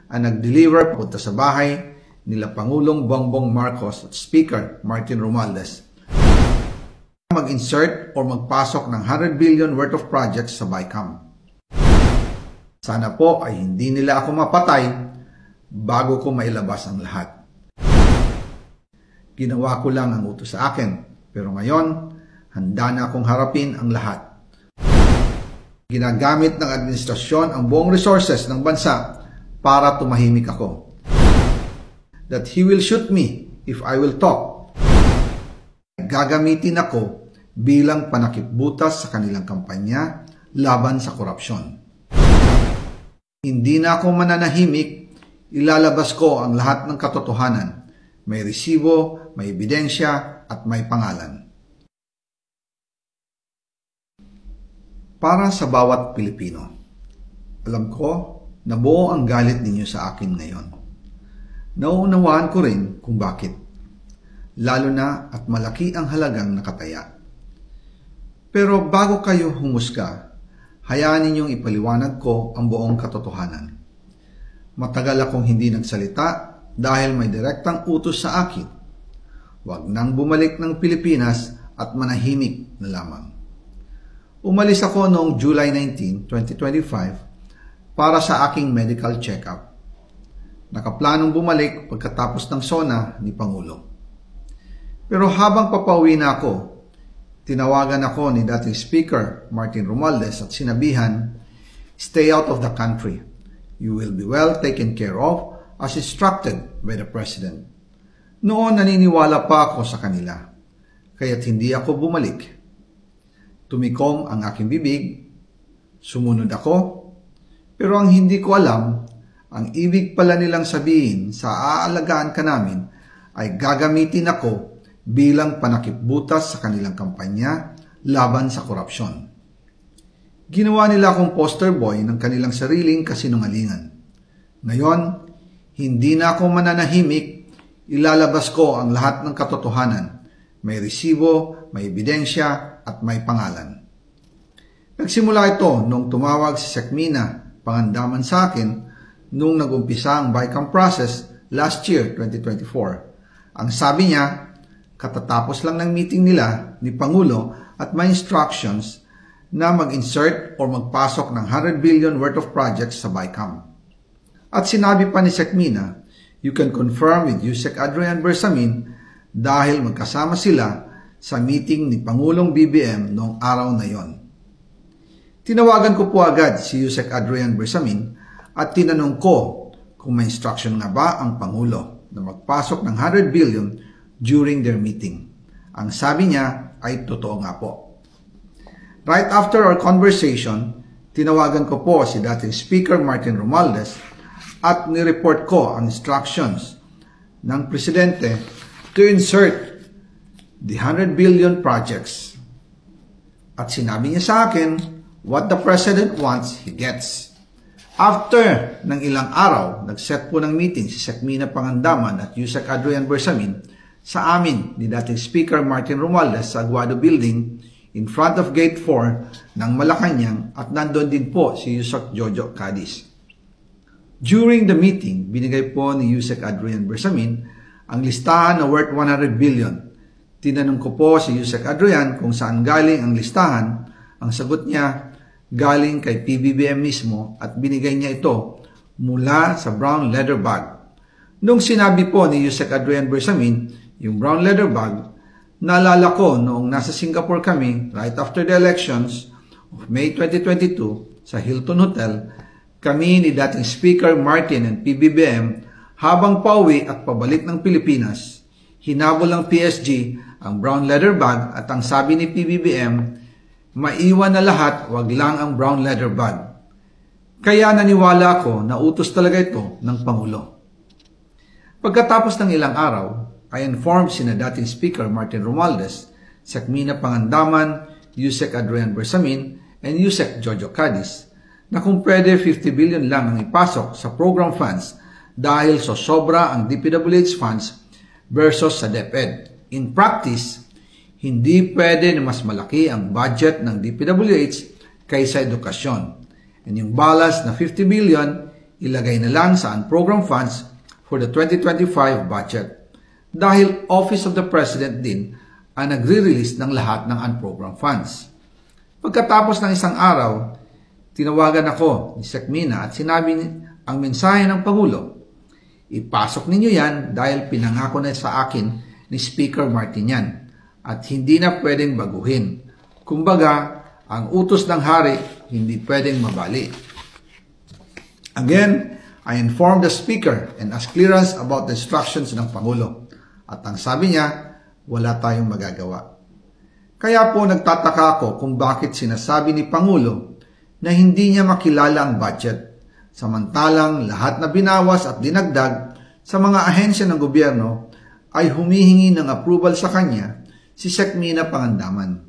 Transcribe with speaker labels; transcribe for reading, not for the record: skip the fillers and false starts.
Speaker 1: ang nag-deliver papunta sa bahay nila Pangulong Bongbong Marcos at Speaker Martin Romualdez mag-insert o magpasok ng 100 billion worth of projects sa BICAM. Sana po ay hindi nila ako mapatay bago ko mailabas ang lahat. Ginawa ko lang ang utos sa akin, pero ngayon, handa na akong harapin ang lahat. Ginagamit ng administrasyon ang buong resources ng bansa para tumahimik ako. That he will shoot me if I will talk. Gagamitin ako bilang panakipbutas sa kanilang kampanya laban sa korupsyon. Hindi na ako mananahimik, ilalabas ko ang lahat ng katotohanan. May resibo, may ebidensya, at may pangalan. Para sa bawat Pilipino, alam ko na buo ang galit ninyo sa akin ngayon. Nauunawaan ko rin kung bakit. Lalo na at malaki ang halagang nakataya. Pero bago kayo humusga, hayaan ninyong ipaliwanag ko ang buong katotohanan. Matagal akong hindi nagsalita dahil may direktang utos sa akin. Huwag nang bumalik ng Pilipinas at manahimik na lamang. Umalis ako noong July 19, 2025 para sa aking medical check-up. Nakaplanong bumalik pagkatapos ng SONA ni Pangulo. Pero habang papauwi na ako, tinawagan ako ni dating Speaker Martin Romualdez at sinabihan, "Stay out of the country. You will be well taken care of as instructed by the President." Noon naniniwala pa ako sa kanila, kaya't hindi ako bumalik. Tumikom ang aking bibig, sumunod ako, pero ang hindi ko alam, ang ibig pala nilang sabihin sa aalagaan ka namin ay gagamitin ako bilang panakipbutas sa kanilang kampanya laban sa korupsyon. Ginawa nila akong poster boy ng kanilang sariling kasinungalingan. Ngayon, hindi na ako mananahimik, ilalabas ko ang lahat ng katotohanan. May resibo, may ebidensya, at may pangalan. Nagsimula ito nung tumawag si Sekmina Pangandaman sa akin nung nag-umpisa ang BICAM process last year, 2024. Ang sabi niya, katatapos lang ng meeting nila ni Pangulo at may instructions na mag-insert o magpasok ng 100 billion worth of projects sa BICAM. At sinabi pa ni Sekmina, you can confirm with Yusek Adrian Bersamin dahil magkasama sila sa meeting ni Pangulong BBM noong araw na yon. Tinawagan ko po agad si Yusek Adrian Bersamin at tinanong ko kung may instruction nga ba ang Pangulo na magpasok ng 100 billion during their meeting. Ang sabi niya ay totoo nga po. Right after our conversation, tinawagan ko po si dating Speaker Martin Romualdez at nireport ko ang instructions ng Presidente to insert the 100 billion projects. At sinabi niya sa akin, what the President wants, he gets. After ng ilang araw, nag-set po ng meeting si Sekmina Pangandaman at Yusek Adrian Bersamin sa amin ni dating Speaker Martin Romualdez sa Aguado Building in front of Gate 4 ng Malacanang at nandun din po si Yusek Jojo Cadiz. During the meeting, binigay po ni Yusek Adrian Bersamin ang listahan na worth 100 billion. Tinanong ko po si Yusek Adrian kung saan galing ang listahan. Ang sagot niya, galing kay PBBM mismo at binigay niya ito mula sa brown leather bag. Nung sinabi po ni Yusek Adrian Bersamin, yung brown leather bag, naalala ko noong nasa Singapore kami right after the elections of May 2022 sa Hilton Hotel, kami ni dating Speaker Martin and PBBM habang pauwi at pabalik ng Pilipinas, hinabol ng PSG ang brown leather bag at ang sabi ni PBBM, maiwan na lahat, wag lang ang brown leather bag. Kaya naniwala ako na utos talaga ito ng Pangulo. Pagkatapos ng ilang araw, I informed sina dating Speaker Martin Romualdez, Sekmina Pangandaman, Yusek Adrian Bersamin, and Yusek Jojo Cadiz na kung pwede 50 billion lang ang ipasok sa program funds dahil so sobra ang DPWH funds versus sa DepEd. In practice, hindi pwede na mas malaki ang budget ng DPWH kaysa edukasyon. And yung balance na 50 billion, ilagay na lang sa unprogrammed funds for the 2025 budget dahil Office of the President din ang nagre-release ng lahat ng unprogrammed funds. Pagkatapos ng isang araw, tinawagan ako ni Sec Mina at sinabi ang mensahe ng Pangulo. Ipasok ninyo yan dahil pinangako na sa akin ni Speaker Martinian at hindi na pwedeng baguhin. Kumbaga, ang utos ng hari hindi pwedeng mabali. Again, I informed the Speaker and asked clearance about the instructions ng Pangulo. At ang sabi niya, wala tayong magagawa. Kaya po nagtataka ako kung bakit sinasabi ni Pangulo na hindi niya makilala ang budget. Samantalang lahat na binawas at dinagdag sa mga ahensya ng gobyerno ay humihingi ng approval sa kanya si Sec Mina Pangandaman.